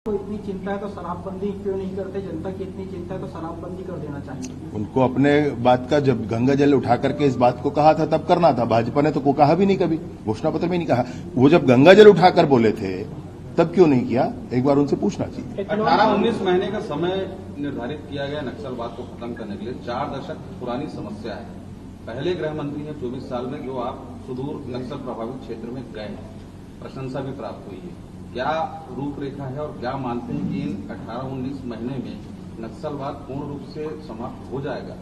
को इतनी चिंता है तो शराबबंदी क्यों नहीं करते? जनता की इतनी चिंता है तो शराबबंदी कर देना चाहिए। उनको अपने बात का, जब गंगा जल उठा करके इस बात को कहा था तब करना था। भाजपा ने तो को कहा भी नहीं, कभी घोषणा पत्र में नहीं कहा। वो जब गंगा जल उठाकर बोले थे तब क्यों नहीं किया, एक बार उनसे पूछना चाहिए। 18-19 महीने का समय निर्धारित किया गया नक्सलवाद को खत्म करने के लिए। 4 दशक पुरानी समस्या है। पहले गृह मंत्री हैं 24 साल में जो आप सुदूर नक्सल प्रभावित क्षेत्र में गए, प्रशंसा भी प्राप्त हुई है। क्या रूपरेखा है और क्या मानते हैं कि इन 18-19 महीने में नक्सलवाद पूर्ण रूप से समाप्त हो जाएगा?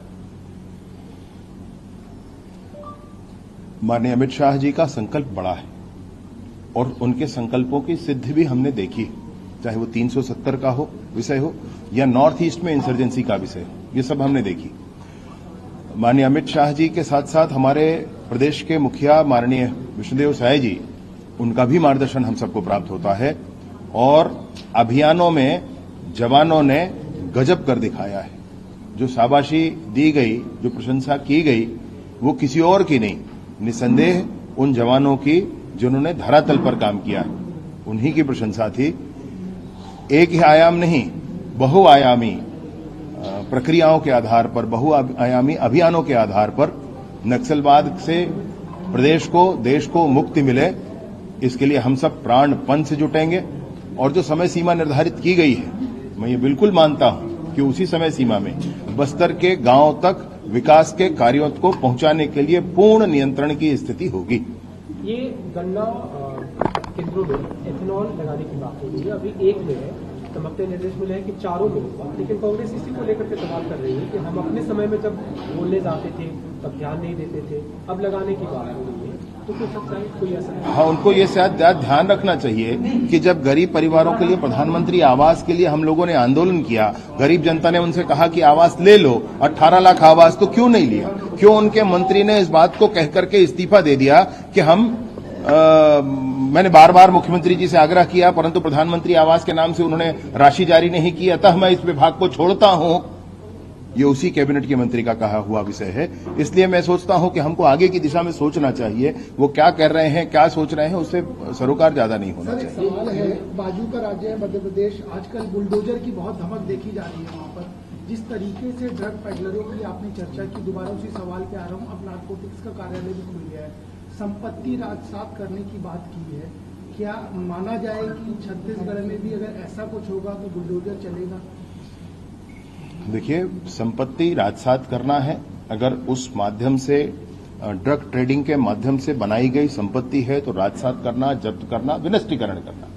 माननीय अमित शाह जी का संकल्प बड़ा है और उनके संकल्पों की सिद्धि भी हमने देखी, चाहे वो 370 का हो विषय हो या नॉर्थ ईस्ट में इंसर्जेंसी का विषय हो, ये सब हमने देखी। माननीय अमित शाह जी के साथ साथ हमारे प्रदेश के मुखिया माननीय विष्णुदेव साय जी, उनका भी मार्गदर्शन हम सबको प्राप्त होता है और अभियानों में जवानों ने गजब कर दिखाया है। जो शाबाशी दी गई, जो प्रशंसा की गई, वो किसी और की नहीं, निसंदेह उन जवानों की जिन्होंने धरातल पर काम किया, उन्हीं की प्रशंसा थी। एक ही आयाम नहीं, बहुआयामी प्रक्रियाओं के आधार पर, बहुआयामी अभियानों के आधार पर नक्सलवाद से प्रदेश को, देश को मुक्ति मिले, इसके लिए हम सब प्राणपण से जुटेंगे। और जो समय सीमा निर्धारित की गई है, मैं ये बिल्कुल मानता हूं कि उसी समय सीमा में बस्तर के गांव तक विकास के कार्यों को पहुंचाने के लिए पूर्ण नियंत्रण की स्थिति होगी। ये गन्ना केंद्रों में एथेनॉल लगाने की बात हो रही है, अभी एक में है, चमकते निर्देश मिले हैं कि 4 में होगा, लेकिन कांग्रेस इसी को लेकर के सवाल कर रही है कि हम अपने समय में जब बोलने जाते थे तब ध्यान नहीं देते थे, अब लगाने की बात हो रही है, तो कुछ सकता है कोई ऐसा? हाँ, उनको ये शायद ध्यान रखना चाहिए कि जब गरीब परिवारों के लिए प्रधानमंत्री आवास के लिए हम लोगों ने आंदोलन किया, गरीब जनता ने उनसे कहा कि आवास ले लो, 18 लाख आवास, तो क्यों नहीं लिया? क्यों उनके मंत्री ने इस बात को कह करके इस्तीफा दे दिया कि मैंने बार बार मुख्यमंत्री जी से आग्रह किया, परंतु प्रधानमंत्री आवास के नाम से उन्होंने राशि जारी नहीं की, अतः मैं इस विभाग को छोड़ता हूं। ये उसी कैबिनेट के मंत्री का कहा हुआ विषय है। इसलिए मैं सोचता हूं कि हमको आगे की दिशा में सोचना चाहिए। वो क्या कर रहे हैं, क्या सोच रहे हैं, उससे सरोकार ज्यादा नहीं होना चाहिए। सवाल है, बाजू का राज्य है मध्य प्रदेश, आजकल बुलडोजर की बहुत धमक देखी जा रही है वहां पर। जिस तरीके से ड्रग पेडलरों की आपने चर्चा की, दोबारा उसी सवाल पे आ रहा हूं, अब नारकोटिक्स का कार्यालय भी खुल गया है, संपत्ति राजसात करने की बात की है। क्या माना जाए कि छत्तीसगढ़ में भी अगर ऐसा कुछ होगा तो बुलडोजर चलेगा? देखिए, संपत्ति राजसात करना है, अगर उस माध्यम से ड्रग ट्रेडिंग के माध्यम से बनाई गई संपत्ति है तो राजसात करना, जब्त करना, विनष्टीकरण करना